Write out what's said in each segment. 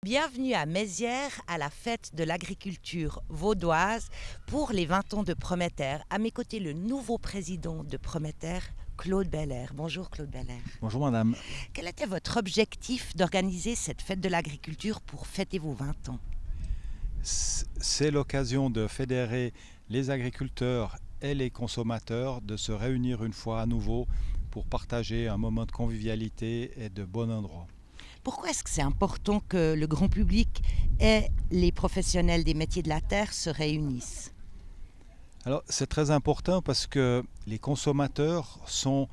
Bienvenue à Mézières à la fête de l'agriculture vaudoise pour les 20 ans de Prométer. À mes côtés, le nouveau président de Prométer, Claude Belair. Bonjour Claude Belair. Bonjour madame. Quel était votre objectif d'organiser cette fête de l'agriculture pour fêter vos 20 ans? C'est l'occasion de fédérer les agriculteurs et les consommateurs, de se réunir une fois à nouveau pour partager un moment de convivialité et de bon endroit. Pourquoi est-ce que c'est important que le grand public et les professionnels des métiers de la terre se réunissent? Alors c'est très important parce que les consommateurs sont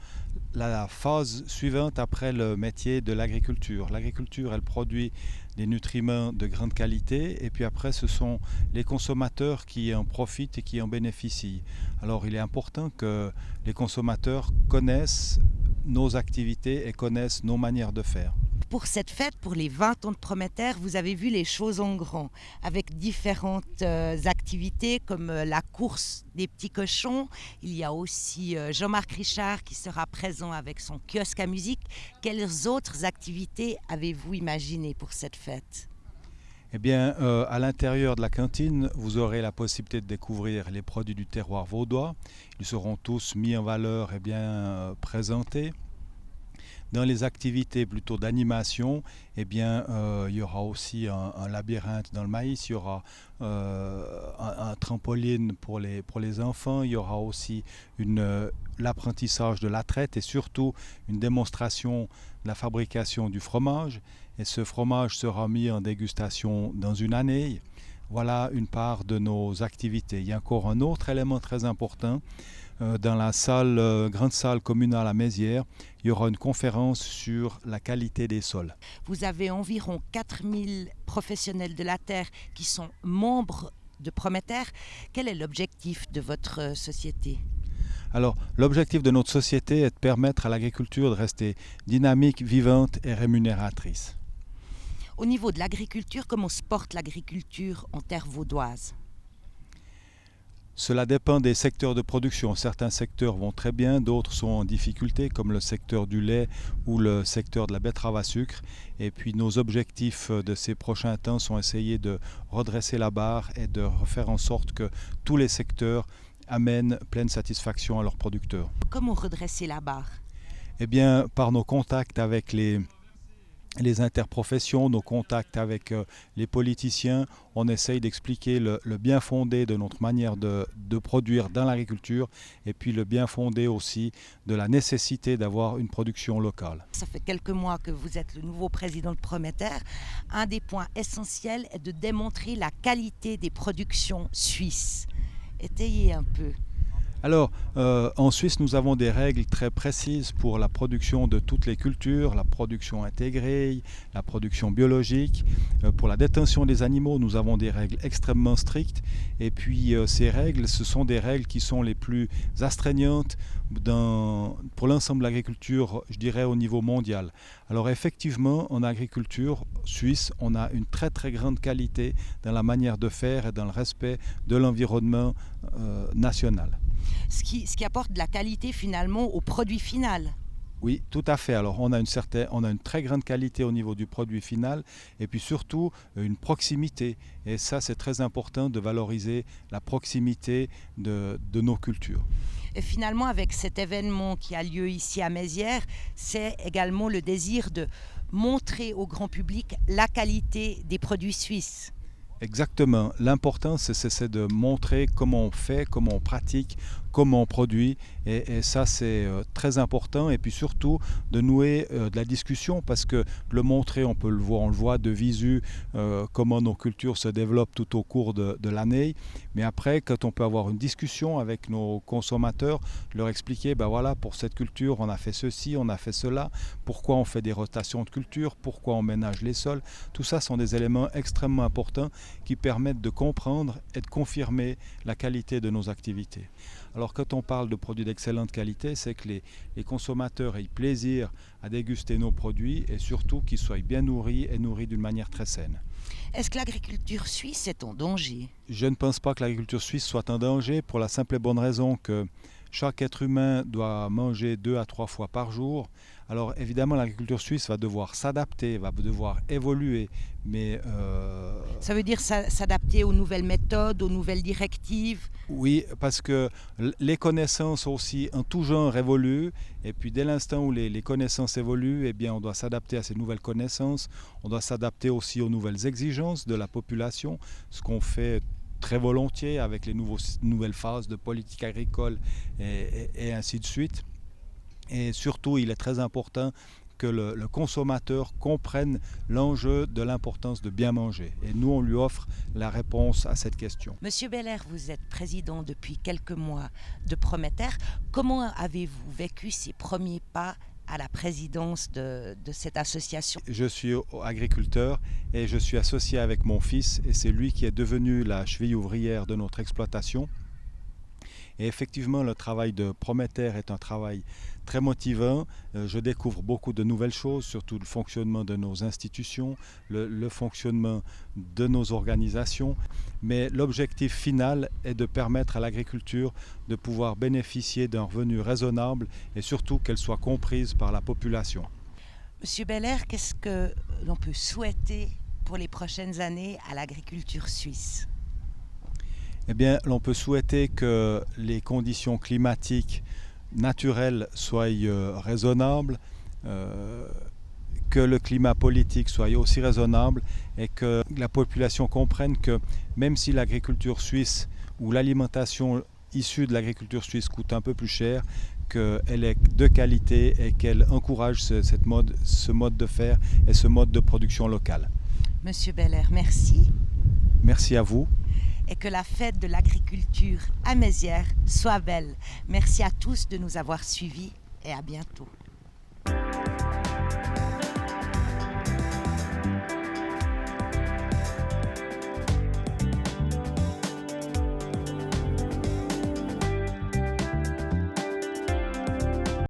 la phase suivante après le métier de l'agriculture. L'agriculture, elle produit des nutriments de grande qualité et puis après ce sont les consommateurs qui en profitent et qui en bénéficient. Alors il est important que les consommateurs connaissent nos activités et connaissent nos manières de faire. Pour cette fête, pour les 20 ans de Prométer, vous avez vu les choses en grand, avec différentes activités comme la course des petits cochons. Il y a aussi Jean-Marc Richard qui sera présent avec son kiosque à musique. Quelles autres activités avez-vous imaginées pour cette fête? Eh bien, à l'intérieur de la cantine, vous aurez la possibilité de découvrir les produits du terroir vaudois. Ils seront tous mis en valeur et bien présentés. Dans les activités plutôt d'animation, eh bien, il y aura aussi un labyrinthe dans le maïs, il y aura un trampoline pour les enfants, il y aura aussi l'apprentissage de la traite et surtout une démonstration de la fabrication du fromage. Et ce fromage sera mis en dégustation dans une année. Voilà une part de nos activités. Il y a encore un autre élément très important. Dans la grande salle communale à Mézières, il y aura une conférence sur la qualité des sols. Vous avez environ 4000 professionnels de la terre qui sont membres de Prométer. Quel est l'objectif de votre société? Alors, l'objectif de notre société est de permettre à l'agriculture de rester dynamique, vivante et rémunératrice. Au niveau de l'agriculture, comment se porte l'agriculture en terre vaudoise? Cela dépend des secteurs de production. Certains secteurs vont très bien, d'autres sont en difficulté, comme le secteur du lait ou le secteur de la betterave à sucre. Et puis nos objectifs de ces prochains temps sont essayer de redresser la barre et de faire en sorte que tous les secteurs amènent pleine satisfaction à leurs producteurs. Comment redresser la barre? Eh bien, par nos contacts avec les interprofessions, nos contacts avec les politiciens, on essaye d'expliquer le bien fondé de notre manière de produire dans l'agriculture et puis le bien fondé aussi de la nécessité d'avoir une production locale. Ça fait quelques mois que vous êtes le nouveau président de Prométer. Un des points essentiels est de démontrer la qualité des productions suisses. Étayez un peu. Alors, en Suisse, nous avons des règles très précises pour la production de toutes les cultures, la production intégrée, la production biologique. Pour la détention des animaux, nous avons des règles extrêmement strictes. Et puis, ces règles, ce sont des règles qui sont les plus astreignantes pour l'ensemble de l'agriculture, je dirais, au niveau mondial. Alors, effectivement, en agriculture suisse, on a une très très grande qualité dans la manière de faire et dans le respect de l'environnement national. Ce qui apporte de la qualité finalement au produit final. Oui, tout à fait. Alors on a une très grande qualité au niveau du produit final et puis surtout une proximité. Et ça, c'est très important de valoriser la proximité de nos cultures. Et finalement, avec cet événement qui a lieu ici à Mézières, c'est également le désir de montrer au grand public la qualité des produits suisses. Exactement. L'important, c'est de montrer comment on fait, comment on pratique, comment on produit. Et ça, c'est très important. Et puis surtout, de nouer de la discussion parce que le montrer, on le voit de visu, comment nos cultures se développent tout au cours de l'année. Mais après, quand on peut avoir une discussion avec nos consommateurs, leur expliquer, ben voilà, pour cette culture, on a fait ceci, on a fait cela, pourquoi on fait des rotations de culture, pourquoi on ménage les sols. Tout ça sont des éléments extrêmement importants qui permettent de comprendre et de confirmer la qualité de nos activités. Alors quand on parle de produits d'excellente qualité, c'est que les consommateurs aient plaisir à déguster nos produits et surtout qu'ils soient bien nourris et nourris d'une manière très saine. Est-ce que l'agriculture suisse est en danger? Je ne pense pas que l'agriculture suisse soit en danger pour la simple et bonne raison que Chaque être humain doit manger 2 à 3 fois par jour. Alors évidemment, l'agriculture suisse va devoir s'adapter, va devoir évoluer, mais Ça veut dire s'adapter aux nouvelles méthodes, aux nouvelles directives. oui, parce que les connaissances aussi en tout genre évoluent, et puis dès l'instant où les connaissances évoluent, eh bien on doit s'adapter à ces nouvelles connaissances, on doit s'adapter aussi aux nouvelles exigences de la population, ce qu'on fait très volontiers avec les nouvelles phases de politique agricole et ainsi de suite. Et surtout, il est très important que le consommateur comprenne l'enjeu de l'importance de bien manger. Et nous, on lui offre la réponse à cette question. Monsieur Beller, vous êtes président depuis quelques mois de Prometer. Comment avez-vous vécu ces premiers pas à la présidence de cette association? Je suis agriculteur et je suis associé avec mon fils, et c'est lui qui est devenu la cheville ouvrière de notre exploitation. Et effectivement, le travail de Prometer est un travail très motivant. Je découvre beaucoup de nouvelles choses, surtout le fonctionnement de nos institutions, le fonctionnement de nos organisations. Mais l'objectif final est de permettre à l'agriculture de pouvoir bénéficier d'un revenu raisonnable et surtout qu'elle soit comprise par la population. Monsieur Beller, qu'est-ce que l'on peut souhaiter pour les prochaines années à l'agriculture suisse? Eh bien, l'on peut souhaiter que les conditions climatiques naturelles soient raisonnables, que le climat politique soit aussi raisonnable, et que la population comprenne que même si l'agriculture suisse ou l'alimentation issue de l'agriculture suisse coûte un peu plus cher, qu'elle est de qualité et qu'elle encourage ce mode de faire et ce mode de production locale. Monsieur Beller, merci. Merci à vous. Et que la fête de l'agriculture à Mézières soit belle. Merci à tous de nous avoir suivis et à bientôt.